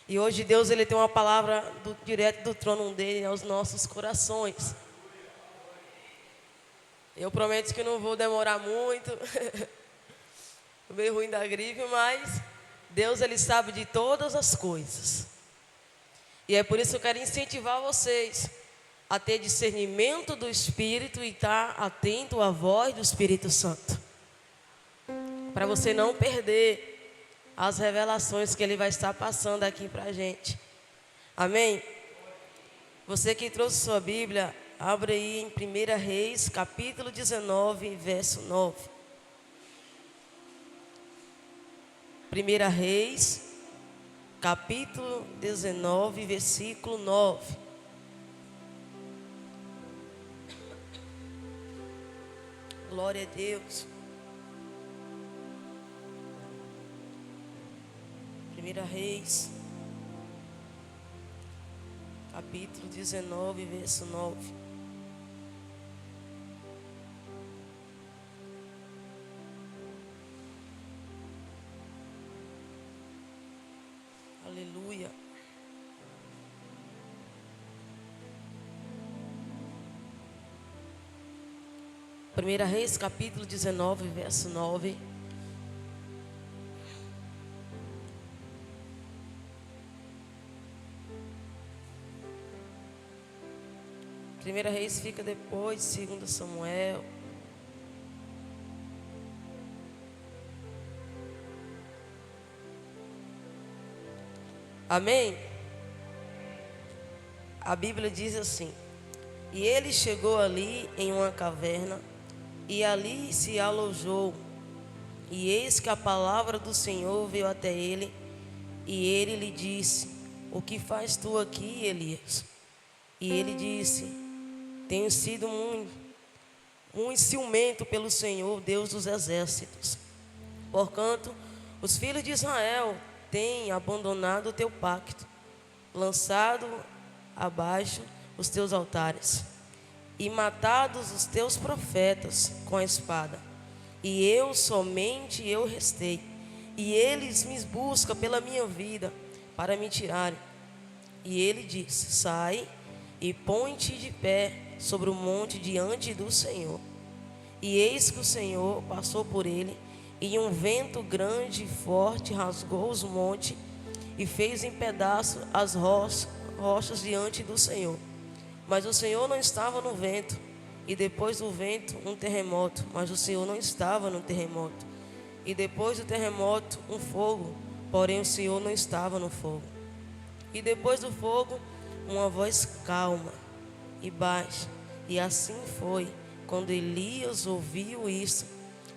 E hoje Deus ele tem uma palavra direto do trono dele aos nossos corações. Eu prometo que não vou demorar muito. Meio ruim da gripe, mas Deus ele sabe de todas as coisas. E é por isso que eu quero incentivar vocês a ter discernimento do Espírito e estar atento à voz do Espírito Santo. Para você não perder as revelações que ele vai estar passando aqui para a gente. Amém? Você que trouxe sua Bíblia, abre aí em 1 Reis, capítulo 19, verso 9. 1 Reis, capítulo 19, versículo 9. Glória a Deus. 1 Reis, capítulo 19, verso 9. Aleluia. Primeira Reis, capítulo 19, verso 9. Primeira Reis fica depois, 2 Samuel. Amém? A Bíblia diz assim: e ele chegou ali em uma caverna, e ali se alojou. E eis que a palavra do Senhor veio até ele, e ele lhe disse: o que faz tu aqui, Elias? E ele disse: tenho sido muito ciumento pelo Senhor, Deus dos exércitos. Porquanto os filhos de Israel têm abandonado o teu pacto, lançado abaixo os teus altares, e matados os teus profetas com a espada. E eu, somente eu restei, e eles me buscam pela minha vida, para me tirarem. E ele disse: sai e põe-te de pé sobre o monte diante do Senhor. E eis que o Senhor passou por ele, e um vento grande e forte rasgou os montes, e fez em pedaços as rochas diante do Senhor. Mas o Senhor não estava no vento. E depois do vento, um terremoto. Mas o Senhor não estava no terremoto. E depois do terremoto, um fogo. Porém o Senhor não estava no fogo. E depois do fogo, uma voz calma e baixa. E assim foi, quando Elias ouviu isso,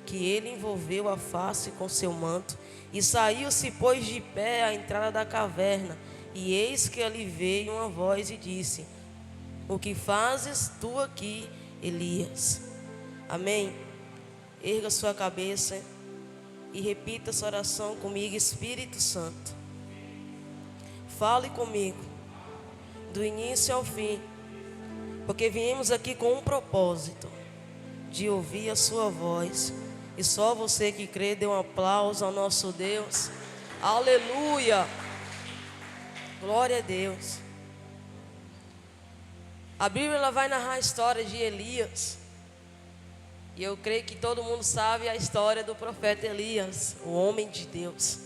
que ele envolveu a face com seu manto, e saiu-se, pôs de pé à entrada da caverna. E eis que ali veio uma voz e disse: o que fazes tu aqui, Elias? Amém? Erga sua cabeça e repita essa oração comigo. Espírito Santo, fale comigo do início ao fim, porque viemos aqui com um propósito de ouvir a sua voz. E só você que crê, dê um aplauso ao nosso Deus. Aleluia, glória a Deus. A Bíblia ela vai narrar a história de Elias. E eu creio que todo mundo sabe a história do profeta Elias, o homem de Deus,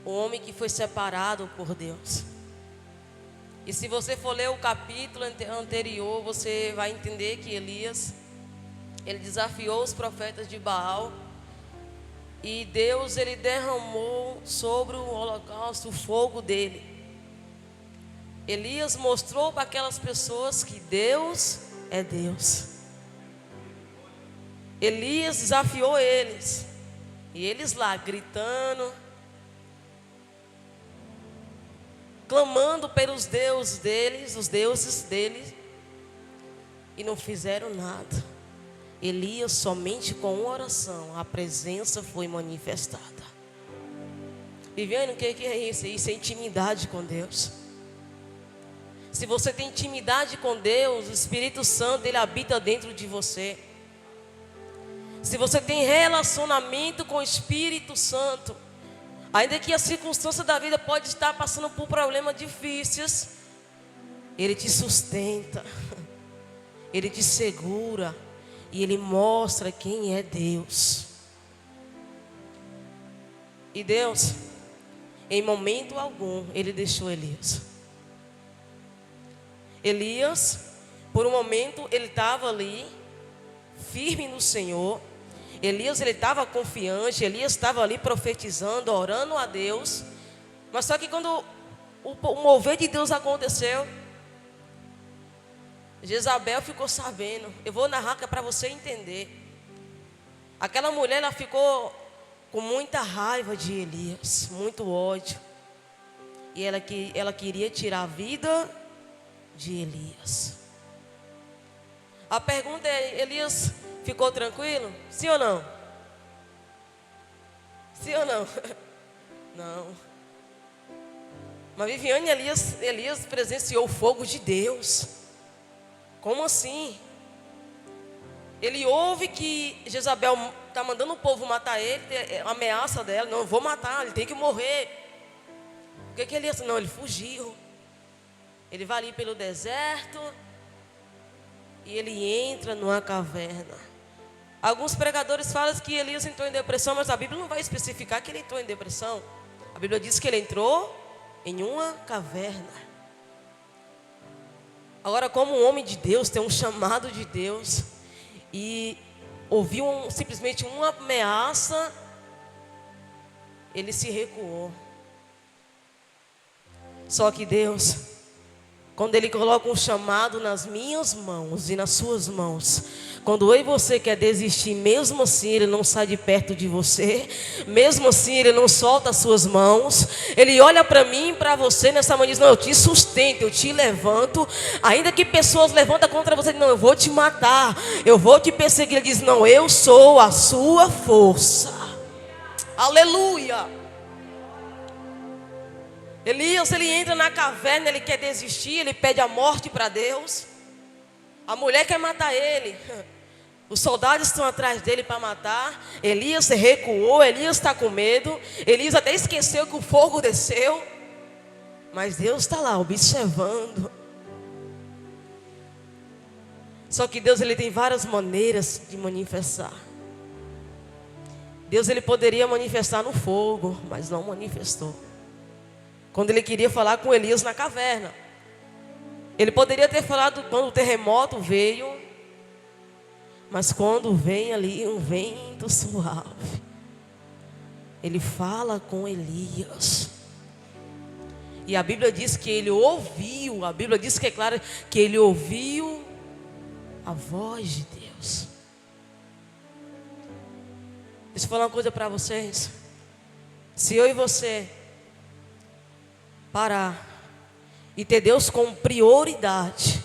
o homem que foi separado por Deus. E se você for ler o capítulo anterior, você vai entender que Elias, ele desafiou os profetas de Baal, e Deus ele derramou sobre o holocausto o fogo dele. Elias mostrou para aquelas pessoas que Deus é Deus. Elias desafiou eles, e eles lá gritando, clamando pelos deuses deles, os deuses deles, e não fizeram nada. Elias, somente com uma oração, a presença foi manifestada. Viviane, o que é isso? Isso é intimidade com Deus. Se você tem intimidade com Deus, o Espírito Santo, ele habita dentro de você. Se você tem relacionamento com o Espírito Santo, Ainda que a circunstância da vida pode estar passando por problemas difíceis, Ele te sustenta, Ele te segura e Ele mostra quem é Deus. E Deus, em momento algum, Ele deixou Elias. Elias, por um momento, ele estava ali, firme no Senhor. Elias, ele estava confiante. Elias estava ali profetizando, orando a Deus. Mas só que quando o mover de Deus aconteceu, Jezabel ficou sabendo. Eu vou narrar que é para você entender. Aquela mulher, ela ficou com muita raiva de Elias, muito ódio. E ela queria tirar a vida de Elias. A pergunta é: Elias ficou tranquilo? Sim ou não? Sim ou não? Não. Mas Viviane, Elias presenciou o fogo de Deus. Como assim? Ele ouve que Jezabel está mandando o povo matar ele, a ameaça dela: não, eu vou matar, ele tem que morrer. O que Elias? Não, ele fugiu. Ele vai ali pelo deserto e ele entra numa caverna. Alguns pregadores falam que Elias entrou em depressão, mas a Bíblia não vai especificar que ele entrou em depressão. A Bíblia diz que ele entrou em uma caverna. Agora, como um homem de Deus, tem um chamado de Deus, e ouviu simplesmente uma ameaça, ele se recuou. Só que Deus, quando Ele coloca um chamado nas minhas mãos e nas suas mãos, quando eu e você quer desistir, mesmo assim Ele não sai de perto de você, mesmo assim Ele não solta as suas mãos. Ele olha para mim e para você nessa manhã e diz: não, eu te sustento, eu te levanto. Ainda que pessoas levantam contra você, não, eu vou te matar, eu vou te perseguir. Ele diz: não, eu sou a sua força. Aleluia. Elias, ele entra na caverna, ele quer desistir, ele pede a morte para Deus. A mulher quer matar ele. Os soldados estão atrás dele para matar. Elias se recuou, Elias está com medo. Elias até esqueceu que o fogo desceu. Mas Deus está lá observando. Só que Deus, ele tem várias maneiras de manifestar. Deus, ele poderia manifestar no fogo, mas não manifestou. Quando ele queria falar com Elias na caverna, ele poderia ter falado quando o terremoto veio, mas quando vem ali um vento suave, ele fala com Elias. E a Bíblia diz que ele ouviu, a Bíblia diz que é claro que ele ouviu a voz de Deus. Deixa eu falar uma coisa para vocês. Se eu e você parar e ter Deus como prioridade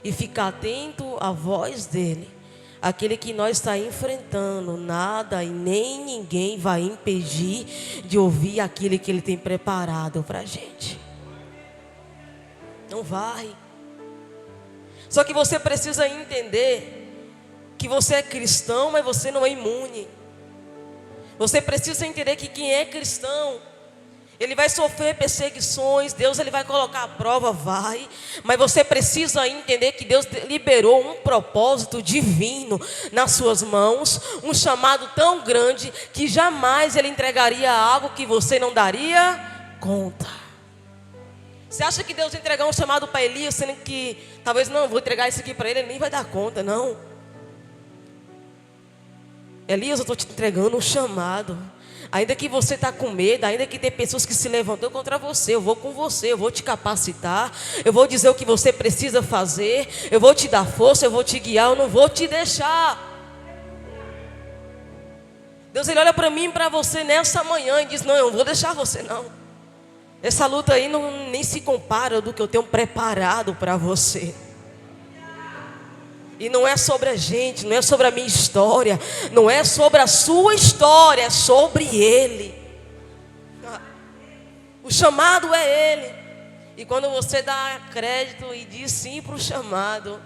e ficar atento à voz dele, aquele que nós está enfrentando, nada e nem ninguém vai impedir de ouvir aquilo que ele tem preparado para a gente. Não vai. Só que você precisa entender que você é cristão, mas você não é imune. Você precisa entender que quem é cristão, ele vai sofrer perseguições, Deus, ele vai colocar a prova, vai. Mas você precisa entender que Deus liberou um propósito divino nas suas mãos, um chamado tão grande que jamais ele entregaria algo que você não daria conta. Você acha que Deus entregou um chamado para Elias, sendo que talvez não, vou entregar isso aqui para ele, ele nem vai dar conta, não. Elias, eu estou te entregando um chamado. Ainda que você está com medo, ainda que tem pessoas que se levantam contra você, eu vou com você, eu vou te capacitar, eu vou dizer o que você precisa fazer, eu vou te dar força, eu vou te guiar, eu não vou te deixar. Deus, ele olha para mim e para você nessa manhã e diz: não, eu não vou deixar você não. Essa luta aí nem se compara do que eu tenho preparado para você. E não é sobre a gente, não é sobre a minha história, não é sobre a sua história, é sobre Ele. O chamado é Ele. E quando você dá crédito e diz sim para o chamado,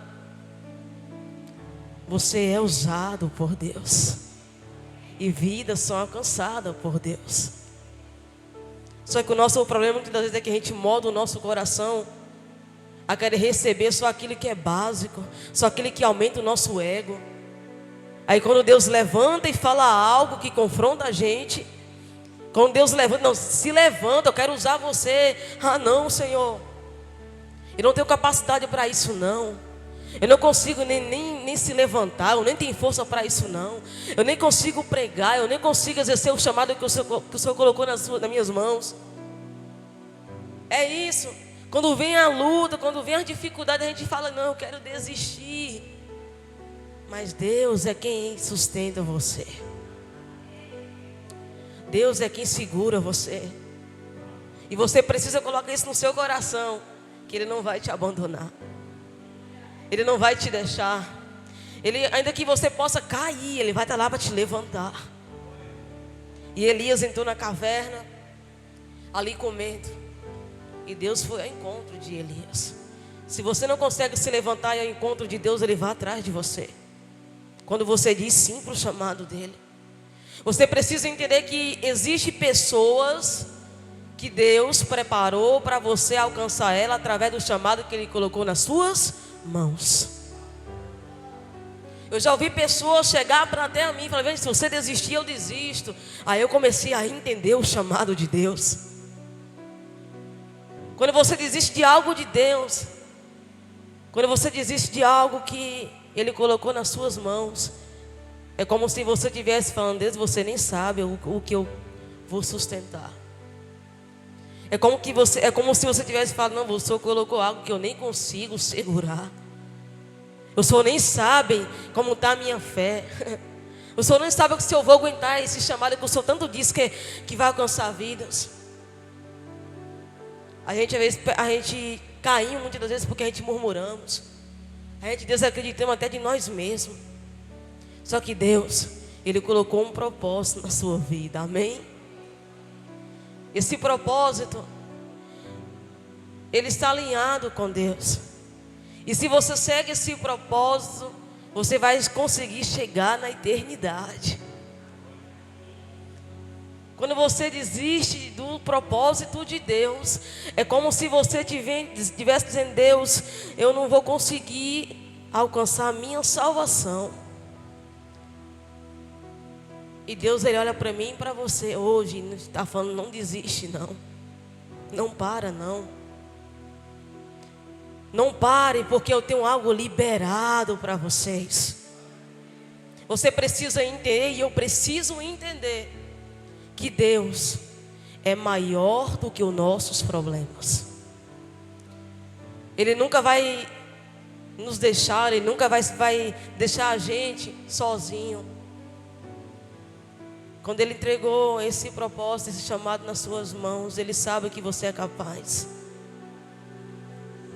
você é usado por Deus. E vidas são alcançadas por Deus. Só que o nosso problema muitas vezes é que a gente molda o nosso coração a querer receber só aquilo que é básico, só aquilo que aumenta o nosso ego. Aí quando Deus levanta e fala algo que confronta a gente, quando Deus levanta, não, se levanta, eu quero usar você. Ah não, Senhor, eu não tenho capacidade para isso não. Eu não consigo nem se levantar, eu nem tenho força para isso não. Eu nem consigo pregar, eu nem consigo exercer o chamado que o Senhor colocou nas minhas mãos. É isso. Quando vem a luta, quando vem a dificuldade, a gente fala, não, eu quero desistir. Mas Deus é quem sustenta você. Deus é quem segura você. E você precisa colocar isso no seu coração, que Ele não vai te abandonar. Ele não vai te deixar. Ainda que você possa cair, Ele vai estar lá para te levantar. E Elias entrou na caverna, ali com medo. E Deus foi ao encontro de Elias. Se você não consegue se levantar e ao encontro de Deus, Ele vai atrás de você. Quando você diz sim para o chamado dEle. Você precisa entender que existem pessoas que Deus preparou para você alcançar ela através do chamado que Ele colocou nas suas mãos. Eu já ouvi pessoas chegar até a mim e falar, se você desistir, eu desisto. Aí eu comecei a entender o chamado de Deus. Quando você desiste de algo de Deus, quando você desiste de algo que Ele colocou nas suas mãos, é como se você estivesse falando, Deus, você nem sabe o que eu vou sustentar. É como se você tivesse falado, não, o Senhor colocou algo que eu nem consigo segurar. O Senhor nem sabe como está a minha fé. O Senhor nem sabe se eu vou aguentar esse chamado que o Senhor tanto diz que vai alcançar vidas. A gente caiu muitas das vezes porque a gente murmuramos. A gente desacreditamos até de nós mesmos. Só que Deus, Ele colocou um propósito na sua vida, amém? Esse propósito, ele está alinhado com Deus. E se você segue esse propósito, você vai conseguir chegar na eternidade. Quando você desiste do propósito de Deus, é como se você estivesse dizendo, Deus, eu não vou conseguir alcançar a minha salvação. E Deus, Ele olha para mim e para você hoje, está falando, não desiste não. Não para não. Não pare, porque eu tenho algo liberado para vocês. Você precisa entender, e eu preciso entender, que Deus é maior do que os nossos problemas. Ele nunca vai nos deixar, Ele nunca vai deixar a gente sozinho. Quando Ele entregou esse propósito, esse chamado nas suas mãos, Ele sabe que você é capaz.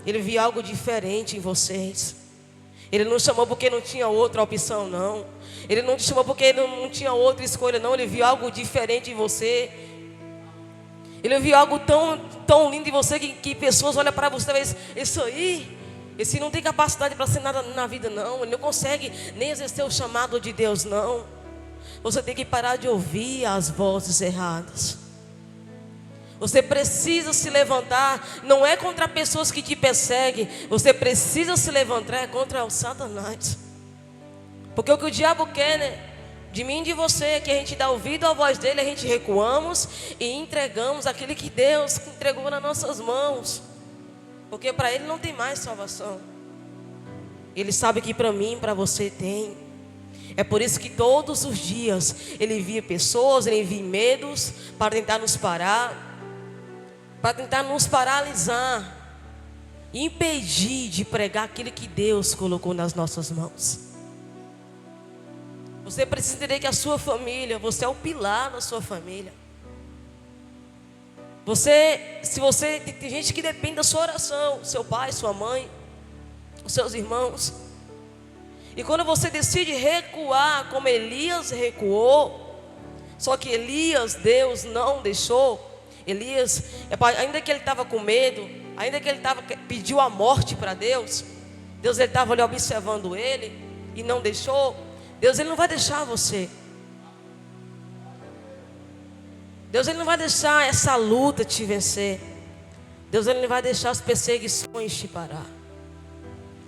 Ele viu algo diferente em vocês. Ele não chamou porque não tinha outra opção, não. Ele não te chamou porque não tinha outra escolha, não. Ele viu algo diferente em você. Ele viu algo tão lindo em você que pessoas olham para você e dizem, isso aí, esse não tem capacidade para ser nada na vida, não. Ele não consegue nem exercer o chamado de Deus, não. Você tem que parar de ouvir as vozes erradas. Você precisa se levantar. Não é contra pessoas que te perseguem. Você precisa se levantar contra o Satanás. Porque o que o diabo quer, né, de mim e de você, é que a gente dá ouvido à voz dele, a gente recuamos e entregamos aquilo que Deus entregou nas nossas mãos. Porque para ele não tem mais salvação. Ele sabe que para mim e para você tem. É por isso que todos os dias Ele envia pessoas, Ele envia medos para tentar nos parar, para tentar nos paralisar, impedir de pregar aquilo que Deus colocou nas nossas mãos. Você precisa entender que a sua família, você é o pilar da sua família. Tem gente que depende da sua oração, seu pai, sua mãe, os seus irmãos. E quando você decide recuar, como Elias recuou, só que Deus não deixou. Elias, ainda que ele estava com medo, ainda que ele pediu a morte para Deus, Deus estava ali observando ele e não deixou. Deus, Ele não vai deixar você. Deus ele não vai deixar essa luta te vencer. Deus ele não vai deixar as perseguições te parar.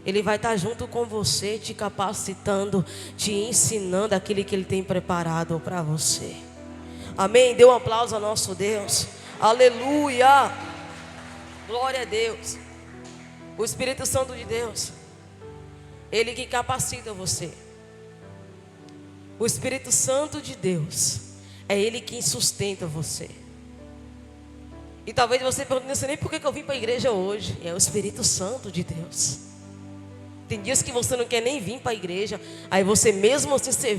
Ele vai estar junto com você, te capacitando, te ensinando aquilo que Ele tem preparado para você. Amém? Dê um aplauso ao nosso Deus. Aleluia! Glória a Deus. O Espírito Santo de Deus, Ele que capacita você. O Espírito Santo de Deus, é Ele quem sustenta você. E talvez você pergunte, não sei nem por que eu vim para a igreja hoje. É o Espírito Santo de Deus. Tem dias que você não quer nem vir para a igreja. Aí você mesmo assim, você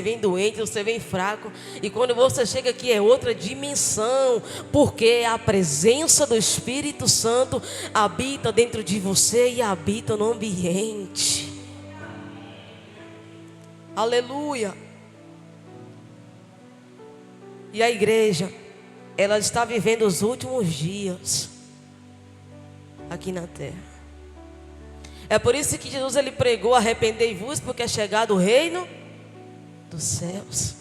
vem doente, você vem fraco. E quando você chega aqui é outra dimensão. Porque a presença do Espírito Santo habita dentro de você e habita no ambiente. Aleluia. E a igreja, ela está vivendo os últimos dias aqui na terra. É por isso que Jesus ele pregou: arrependei-vos, porque é chegado o reino dos céus.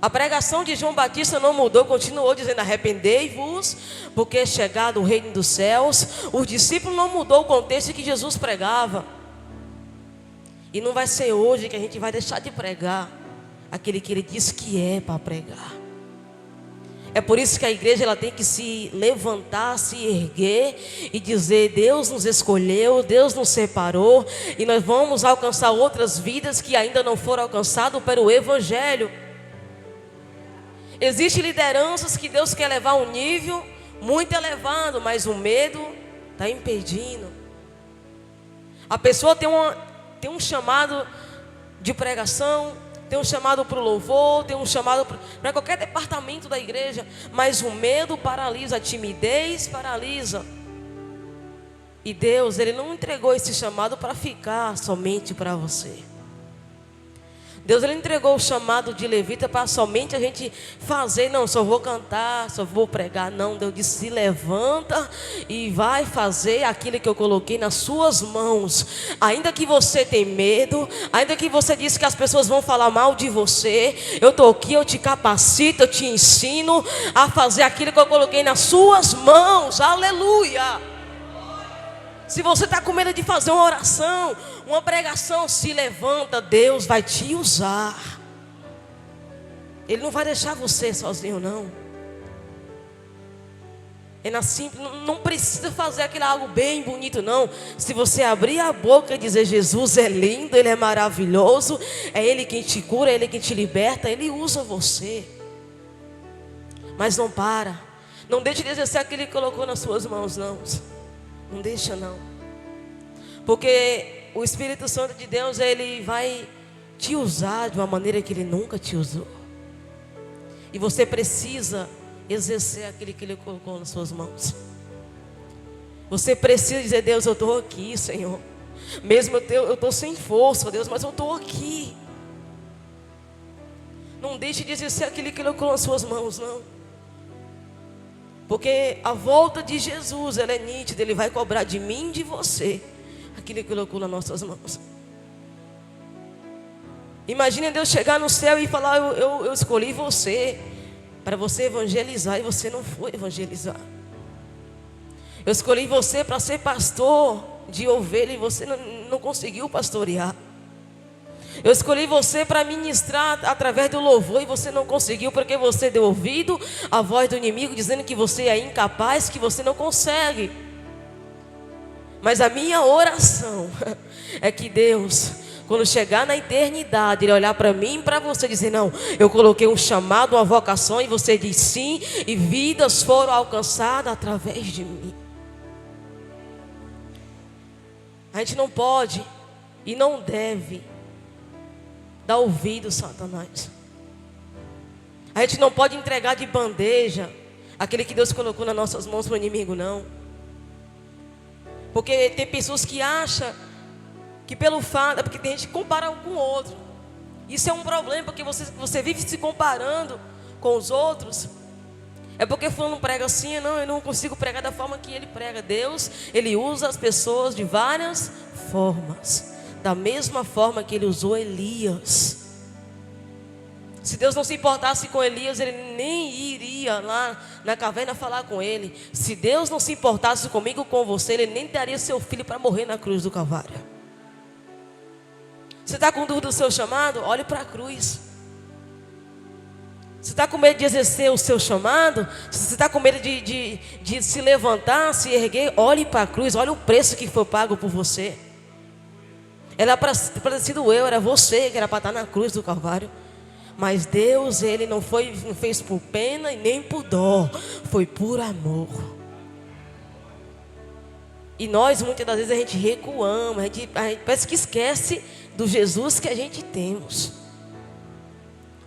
A pregação de João Batista não mudou, continuou dizendo: arrependei-vos, porque é chegado o reino dos céus. Os discípulos não mudou o contexto que Jesus pregava. E não vai ser hoje que a gente vai deixar de pregar aquele que Ele disse que é para pregar. É por isso que a igreja ela tem que se levantar, se erguer e dizer: Deus nos escolheu, Deus nos separou, e nós vamos alcançar outras vidas que ainda não foram alcançadas pelo Evangelho. Existem lideranças que Deus quer levar a um nível muito elevado, mas o medo está impedindo. A pessoa tem um chamado de pregação, tem um chamado para o louvor, tem um chamado para qualquer departamento da igreja, mas o medo paralisa, a timidez paralisa. E Deus, Ele não entregou esse chamado para ficar somente para você. Deus, Ele entregou o chamado de levita para somente a gente fazer. Não, só vou cantar, só vou pregar. Não, Deus disse: se levanta e vai fazer aquilo que eu coloquei nas suas mãos. Ainda que você tenha medo, ainda que você disse que as pessoas vão falar mal de você, eu estou aqui, eu te capacito, eu te ensino a fazer aquilo que eu coloquei nas suas mãos. Aleluia! Se você está com medo de fazer uma oração, uma pregação, se levanta, Deus vai te usar. Ele não vai deixar você sozinho, não. É na simples, não precisa fazer aquele algo bem bonito, não. Se você abrir a boca e dizer: Jesus é lindo, Ele é maravilhoso, é Ele quem te cura, é Ele quem te liberta, Ele usa você. Mas não para. Não deixe de exercer aquilo que Ele colocou nas suas mãos, não. Não deixa, não. Porque o Espírito Santo de Deus, Ele vai te usar de uma maneira que Ele nunca te usou. E você precisa exercer aquilo que Ele colocou nas suas mãos. Você precisa dizer: Deus, eu estou aqui, Senhor. Mesmo eu estou sem força, Deus, mas eu estou aqui. Não deixe de exercer aquilo que Ele colocou nas suas mãos, não. Porque a volta de Jesus, ela é nítida. Ele vai cobrar de mim e de você aquilo que colocou nas nossas mãos. Imagine Deus chegar no céu e falar: eu escolhi você para você evangelizar, e você não foi evangelizar. Eu escolhi você para ser pastor de ovelha, e você não conseguiu pastorear. Eu escolhi você para ministrar através do louvor, e você não conseguiu, porque você deu ouvido à voz do inimigo dizendo que você é incapaz, que você não consegue. Mas a minha oração é que Deus, quando chegar na eternidade, Ele olhar para mim e para você e dizer: não, eu coloquei um chamado, uma vocação, e você diz sim, e vidas foram alcançadas através de mim. A gente não pode e não deve dar ouvido, Satanás. A gente não pode entregar de bandeja aquele que Deus colocou nas nossas mãos para o inimigo, não. Porque tem pessoas que acham que pelo fato, porque tem gente que compara um com o outro. Isso é um problema, porque você vive se comparando com os outros. É porque fulano prega assim, não, eu não consigo pregar da forma que ele prega. Deus, Ele usa as pessoas de várias formas. Da mesma forma que Ele usou Elias. Se Deus não se importasse com Elias, ele nem iria lá na caverna falar com ele. Se Deus não se importasse comigo, com você, ele nem daria seu filho para morrer na cruz do Calvário. Você está com dúvida do seu chamado? Olhe para a cruz. Você está com medo de exercer o seu chamado? Você está com medo de se levantar, se erguer? Olhe para a cruz, olhe o preço que foi pago por você. Era para ter sido eu, era você que era para estar na cruz do Calvário. Mas Deus, Ele não fez por pena e nem por dó, foi por amor. E nós, muitas das vezes, a gente recuamos, a gente parece que esquece do Jesus que a gente temos.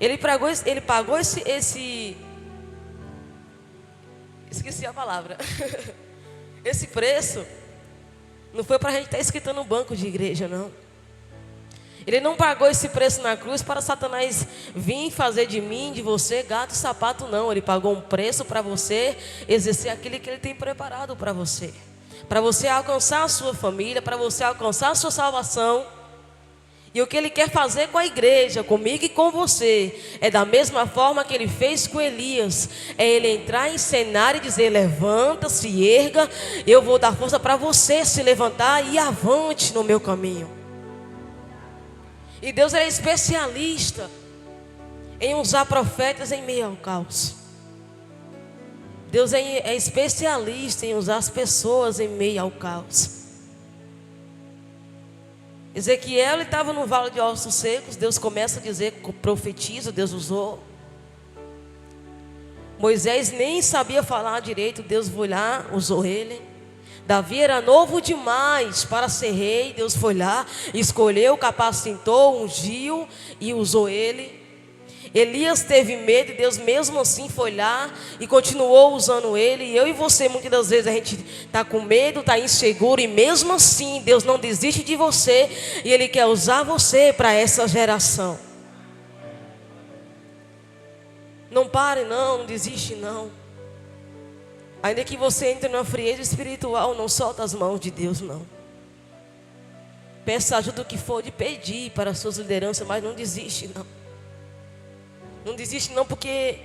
Ele pagou esse esqueci a palavra. Esse preço não foi para a gente estar escrito no banco de igreja, não. Ele não pagou esse preço na cruz para Satanás vir fazer de mim, de você, gato e sapato, não. Ele pagou um preço para você exercer aquilo que Ele tem preparado para você. Para você alcançar a sua família, para você alcançar a sua salvação. E o que Ele quer fazer com a igreja, comigo e com você, é da mesma forma que Ele fez com Elias. É Ele entrar em cenário e dizer: levanta, se erga, eu vou dar força para você se levantar e avante no meu caminho. E Deus é especialista em usar profetas em meio ao caos. Deus é especialista em usar as pessoas em meio ao caos. Ezequiel estava no vale de ossos secos. Deus começa a dizer, profetiza, Deus usou. Moisés nem sabia falar direito, Deus foi lá, usou ele. Davi era novo demais para ser rei. Deus foi lá, escolheu, capacitou, ungiu e usou ele. Elias teve medo e Deus mesmo assim foi lá e continuou usando ele. E eu e você, muitas das vezes a gente está com medo, está inseguro, e mesmo assim Deus não desiste de você e Ele quer usar você para essa geração. Não pare não, não desiste não. Ainda que você entre numa frieza espiritual, não solta as mãos de Deus, não. Peça ajuda o que for de pedir para as suas lideranças, mas não desiste, não. Não desiste não, porque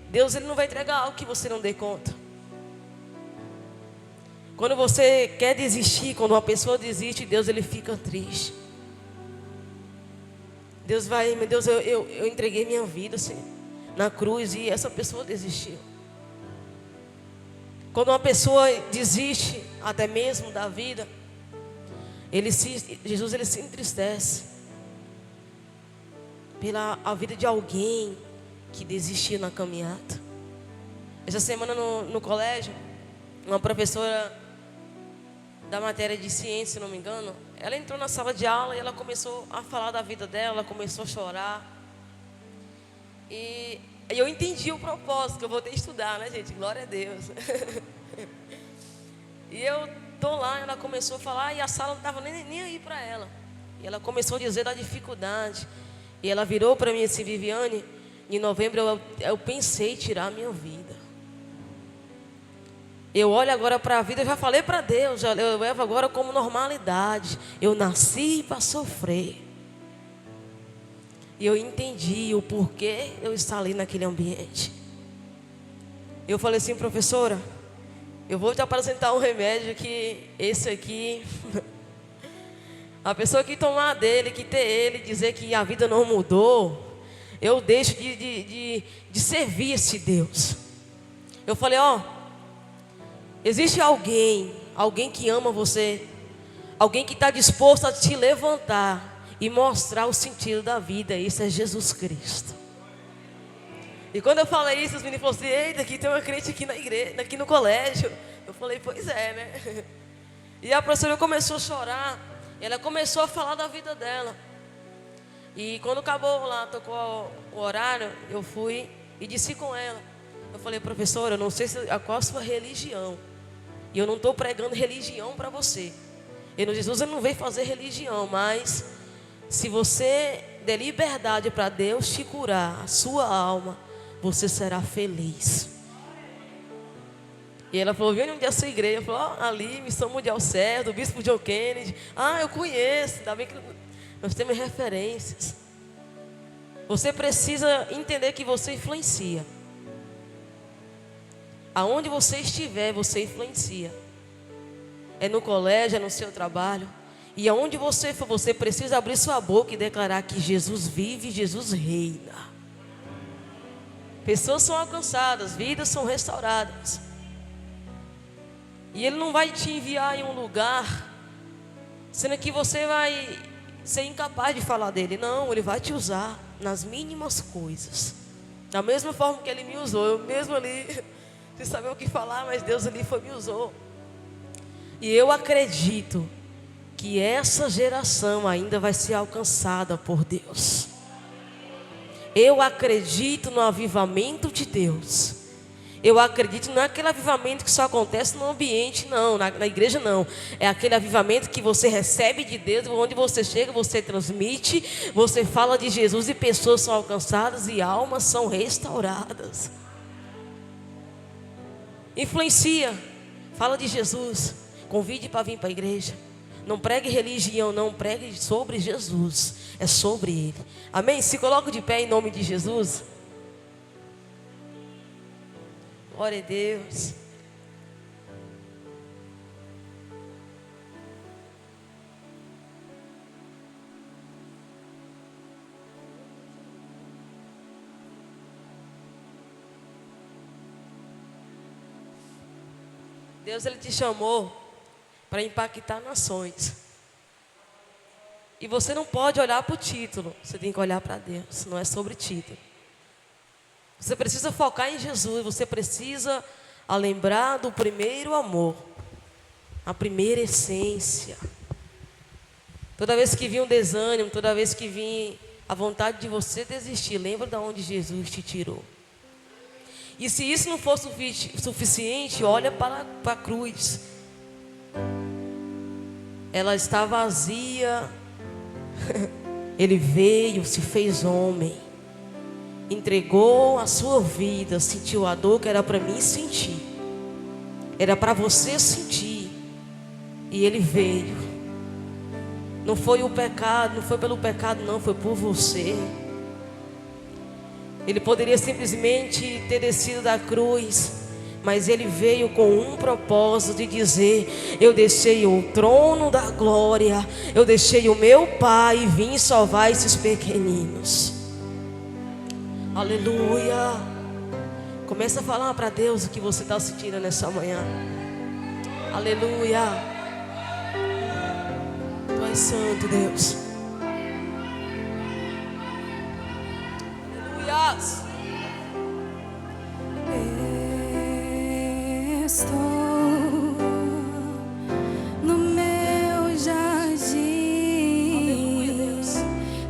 Deus Ele não vai entregar algo que você não dê conta. Quando você quer desistir, quando uma pessoa desiste, Deus Ele fica triste. Deus vai, meu Deus, eu entreguei minha vida assim, na cruz e essa pessoa desistiu. Quando uma pessoa desiste até mesmo da vida, Jesus ele se entristece pela a vida de alguém que desistiu na caminhada. Essa semana no colégio, uma professora da matéria de ciência, se não me engano, ela entrou na sala de aula e ela começou a falar da vida dela, ela começou a chorar. E eu entendi o propósito, que eu voltei a estudar, né, gente? Glória a Deus. E eu tô lá, ela começou a falar e a sala não estava nem aí para ela. E ela começou a dizer da dificuldade. E ela virou para mim assim: Viviane, em novembro eu pensei em tirar a minha vida. Eu olho agora para a vida, eu já falei para Deus, eu levo agora como normalidade. Eu nasci para sofrer. E eu entendi o porquê eu estar ali naquele ambiente. Eu falei assim: professora, eu vou te apresentar um remédio que esse aqui, a pessoa que tomar dele, que ter ele, dizer que a vida não mudou, eu deixo de servir esse Deus. Eu falei: ó, existe alguém que ama você, alguém que está disposto a te levantar e mostrar o sentido da vida. Isso é Jesus Cristo. E quando eu falei isso, os meninos falaram assim: eita, aqui tem uma crente aqui na igreja, aqui no colégio. Eu falei: pois é, né? E a professora começou a chorar. Ela começou a falar da vida dela. E quando acabou lá, tocou o horário, eu fui e disse com ela. Eu falei: professora, eu não sei qual a sua religião. E eu não estou pregando religião para você. Jesus não veio fazer religião, mas se você der liberdade para Deus te curar a sua alma, você será feliz. E ela falou: vem onde é a sua igreja? Eu falei: ó, ali, Missão Mundial Certo, do Bispo John Kennedy. Ah, eu conheço, ainda bem que nós temos referências. Você precisa entender que você influencia. Aonde você estiver, você influencia. É no colégio, é no seu trabalho. E aonde você for, você precisa abrir sua boca e declarar que Jesus vive, Jesus reina. Pessoas são alcançadas, vidas são restauradas. E Ele não vai te enviar em um lugar sendo que você vai ser incapaz de falar dele. Não, Ele vai te usar nas mínimas coisas. Da mesma forma que Ele me usou. Eu mesmo ali, sem saber o que falar, mas Deus ali me usou. E eu acredito que essa geração ainda vai ser alcançada por Deus. Eu acredito no avivamento de Deus. Eu acredito não é aquele avivamento que só acontece no ambiente, não, na igreja não. É aquele avivamento que você recebe de Deus, onde você chega, você transmite, você fala de Jesus e pessoas são alcançadas e almas são restauradas. Influencia, fala de Jesus, convide para vir para a igreja. Não pregue religião, não, pregue sobre Jesus, é sobre Ele. Amém? Se coloca de pé em nome de Jesus. Glória a Deus. Deus, Ele te chamou para impactar nações. E você não pode olhar para o título, você tem que olhar para Deus, não é sobre título. Você precisa focar em Jesus, você precisa lembrar do primeiro amor, a primeira essência. Toda vez que vir um desânimo, toda vez que vir a vontade de você desistir, lembra de onde Jesus te tirou. E se isso não for suficiente, olha para a cruz. Ela está vazia. Ele veio, se fez homem, entregou a sua vida, sentiu a dor que era para mim sentir, era para você sentir. E Ele veio. Não foi o pecado, não foi pelo pecado, não, foi por você. Ele poderia simplesmente ter descido da cruz, mas Ele veio com um propósito de dizer: eu deixei o trono da glória, eu deixei o meu Pai e vim salvar esses pequeninos. Aleluia. Começa a falar para Deus o que você está sentindo nessa manhã. Aleluia. Tu és santo, Deus. Aleluia. Estou no meu jardim. Aleluia, Deus.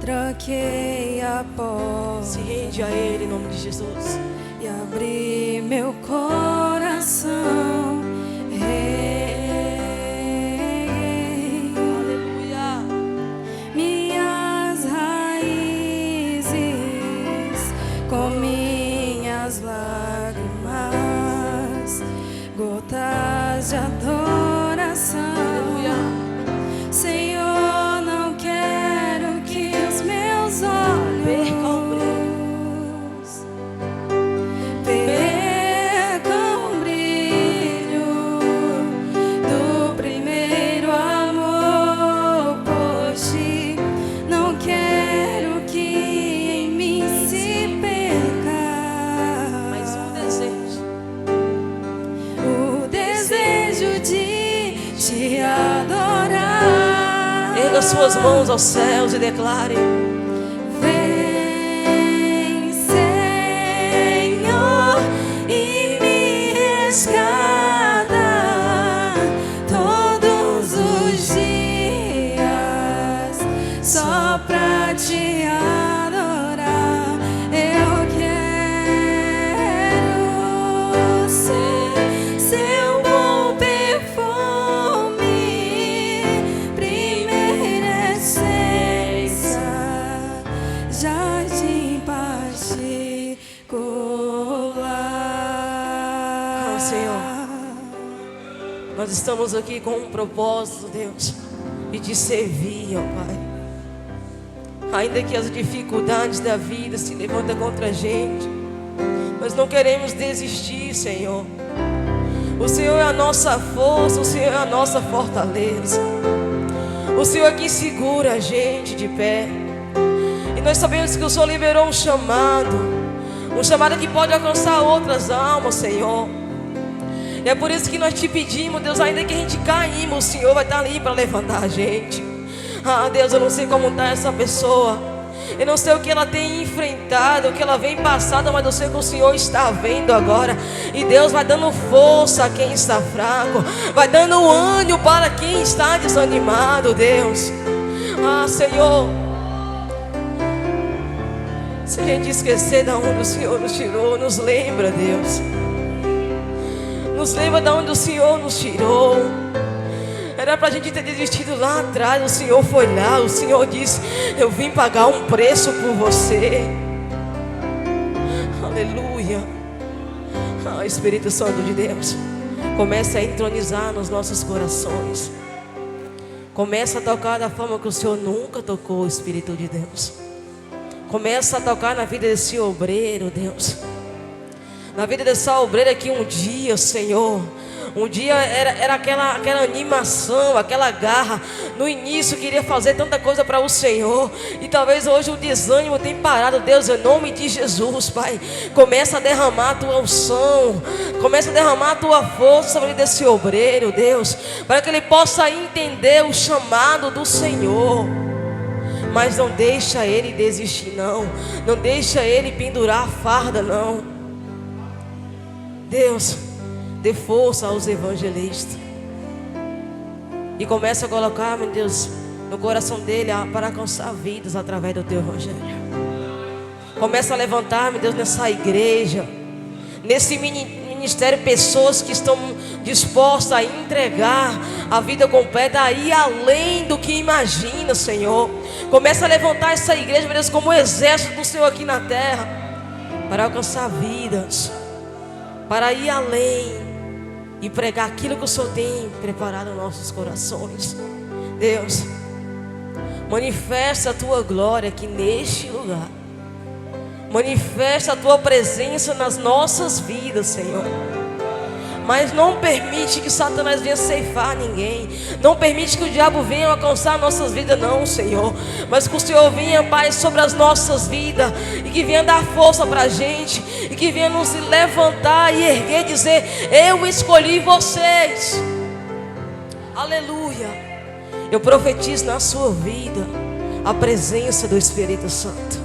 Troquei a porta, Se rende a Ele em nome de Jesus. e abri meu coração. Reguei Aleluia. minhas raízes com minhas lágrimas, gotas de adoração. Aleluia. Senhor, não quero que os meus olhos percam o brilho do primeiro amor por ti. Não quero que em mim se perca Mais um desejo. o desejo de te adorar. Erga suas mãos aos céus e declare: Vem, Senhor, e me resgata todos os dias, só pra te adorar. Eu quero ser seu bom perfume, primeira essência, jardim particular. Senhor, nós estamos aqui com um propósito, Deus, de te servir, ó Pai. Ainda que as dificuldades da vida se levantem contra a gente, nós não queremos desistir, Senhor. O Senhor é a nossa força, o Senhor é a nossa fortaleza. O Senhor é quem segura a gente de pé. E nós sabemos que o Senhor liberou um chamado que pode alcançar outras almas, Senhor. E é por isso que nós te pedimos, Deus, ainda que a gente caímos, o Senhor vai estar ali para levantar a gente. Ah, Deus, eu não sei como está essa pessoa, eu não sei o que ela tem enfrentado, o que ela vem passando, mas eu sei que o Senhor está vendo agora. E Deus vai dando força a quem está fraco, vai dando ânimo para quem está desanimado, Deus. Ah, Senhor, se a gente esquecer de onde o Senhor nos tirou, nos lembra, Deus. Nos lembra de onde o Senhor nos tirou. Era para a gente ter desistido lá atrás. O Senhor foi lá, o Senhor disse: eu vim pagar um preço por você. Aleluia. Ah, Espírito Santo de Deus, começa a entronizar nos nossos corações. Começa a tocar da forma que o Senhor nunca tocou, Espírito de Deus. Começa a tocar na vida desse obreiro, Deus. Na vida dessa obreira que um dia, Senhor, um dia era aquela animação, aquela garra. No início queria fazer tanta coisa para o Senhor, e talvez hoje o desânimo tenha parado. Deus, em nome de Jesus, Pai, começa a derramar a tua unção, começa a derramar a tua força sobre desse obreiro, Deus, para que ele possa entender o chamado do Senhor. Mas não deixa ele desistir, não. Não deixa ele pendurar a farda, não. Deus, dê força aos evangelistas. E começa a colocar, meu Deus, no coração dele para alcançar vidas através do teu evangelho. Começa a levantar, meu Deus, nessa igreja, nesse ministério, pessoas que estão dispostas a entregar a vida completa, a ir além do que imagina, Senhor. Começa a levantar essa igreja, meu Deus, como um exército do Senhor aqui na terra, para alcançar vidas, para ir além e pregar aquilo que o Senhor tem preparado nos nossos corações. Deus, manifesta a tua glória aqui neste lugar. Manifesta a tua presença nas nossas vidas, Senhor. Mas não permite que Satanás venha ceifar ninguém. Não permite que o diabo venha alcançar nossas vidas, não, Senhor. Mas que o Senhor venha, Pai, sobre as nossas vidas, e que venha dar força para a gente, e que venha nos levantar e erguer e dizer: eu escolhi vocês. Aleluia. Eu profetizo na sua vida a presença do Espírito Santo.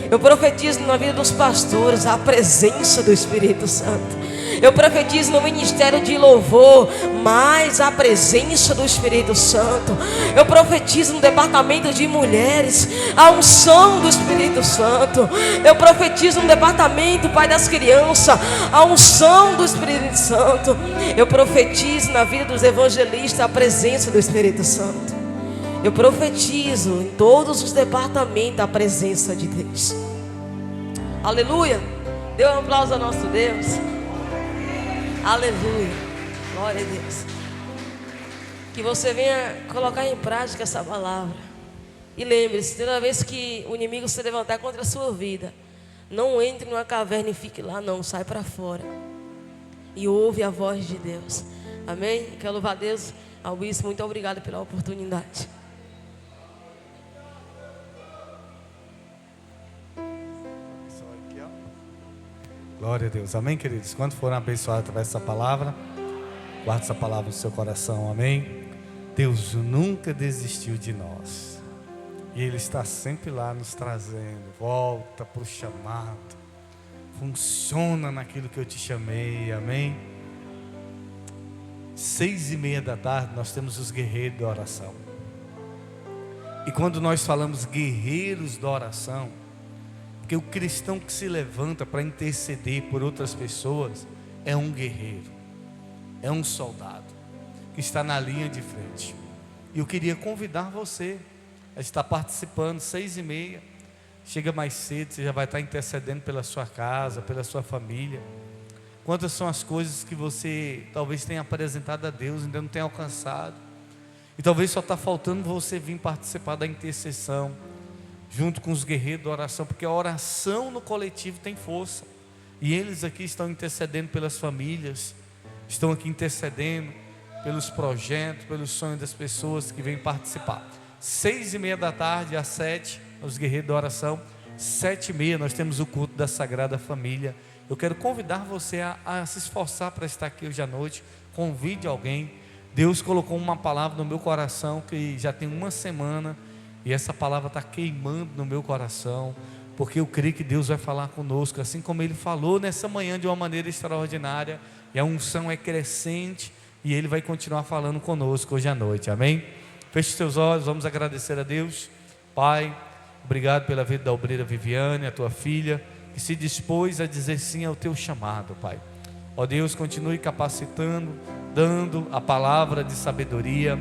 Eu profetizo na vida dos pastores a presença do Espírito Santo. Eu profetizo no ministério de louvor mais a presença do Espírito Santo. Eu profetizo no departamento de mulheres a unção do Espírito Santo. Eu profetizo no departamento, Pai, das crianças, a unção do Espírito Santo. Eu profetizo na vida dos evangelistas a presença do Espírito Santo. Eu profetizo em todos os departamentos a presença de Deus. Aleluia. Dê um aplauso ao nosso Deus. Aleluia. Glória a Deus. Que você venha colocar em prática essa palavra. E lembre-se, toda vez que o inimigo se levantar contra a sua vida, não entre numa caverna e fique lá, não. Sai para fora e ouve a voz de Deus. Amém? Quero louvar a Deus. Ao bispo, muito obrigado pela oportunidade. Glória a Deus, amém, queridos? Quando foram abençoados através dessa palavra, guarde essa palavra no seu coração, amém? Deus nunca desistiu de nós, e Ele está sempre lá nos trazendo. Volta para o chamado, funciona naquilo que eu te chamei, amém? 6:30 da tarde nós temos os guerreiros da oração. E quando nós falamos guerreiros da oração, porque o cristão que se levanta para interceder por outras pessoas é um guerreiro, é um soldado que está na linha de frente. E eu queria convidar você a estar participando 6:30. Chega mais cedo, você já vai estar intercedendo pela sua casa, pela sua família. Quantas são as coisas que você talvez tenha apresentado a Deus, ainda não tenha alcançado, e talvez só está faltando você vir participar da intercessão, junto com os guerreiros da oração, porque a oração no coletivo tem força. E eles aqui estão intercedendo pelas famílias, estão aqui intercedendo pelos projetos, pelos sonhos das pessoas que vêm participar. 6:30 da tarde às 7, os guerreiros da oração. 7:30 nós temos o culto da Sagrada Família. Eu quero convidar você a se esforçar para estar aqui hoje à noite. Convide alguém. Deus colocou uma palavra no meu coração que já tem uma semana, e essa palavra está queimando no meu coração, porque eu creio que Deus vai falar conosco, assim como Ele falou nessa manhã de uma maneira extraordinária, e a unção é crescente, e Ele vai continuar falando conosco hoje à noite, amém? Feche seus olhos, vamos agradecer a Deus. Pai, obrigado pela vida da obreira Viviane, a tua filha, que se dispôs a dizer sim ao teu chamado, Pai. Ó Deus, continue capacitando, dando a palavra de sabedoria,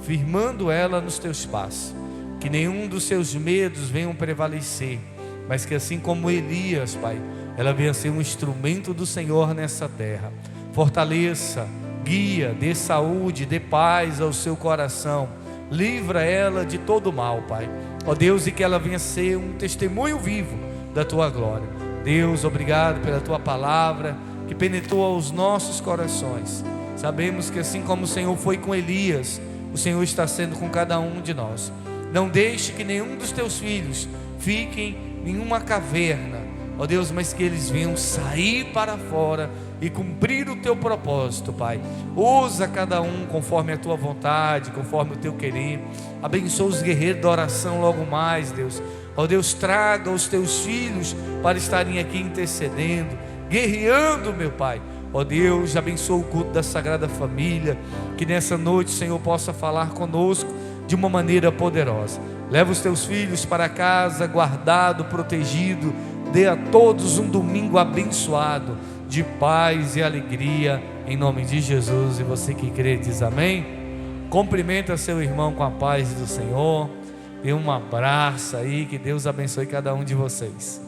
firmando ela nos teus passos, que nenhum dos seus medos venham prevalecer, mas que assim como Elias, Pai, ela venha ser um instrumento do Senhor nessa terra. Fortaleça, guia, dê saúde, dê paz ao seu coração, livra ela de todo mal, Pai. Ó Deus, e que ela venha ser um testemunho vivo da tua glória. Deus, obrigado pela tua palavra, que penetrou aos nossos corações. Sabemos que assim como o Senhor foi com Elias, o Senhor está sendo com cada um de nós. Não deixe que nenhum dos teus filhos fiquem em uma caverna, ó Deus, mas que eles venham sair para fora e cumprir o teu propósito, Pai. Usa cada um conforme a tua vontade, conforme o teu querer. Abençoa os guerreiros da oração logo mais, Deus. Ó Deus, traga os teus filhos para estarem aqui intercedendo, guerreando, meu Pai. Ó Deus, abençoa o culto da Sagrada Família, que nessa noite o Senhor possa falar conosco de uma maneira poderosa. Leva os teus filhos para casa, guardado, protegido. Dê a todos um domingo abençoado, de paz e alegria, em nome de Jesus. E você que crê diz amém. Cumprimenta seu irmão com a paz do Senhor. Dê um abraço aí, que Deus abençoe cada um de vocês.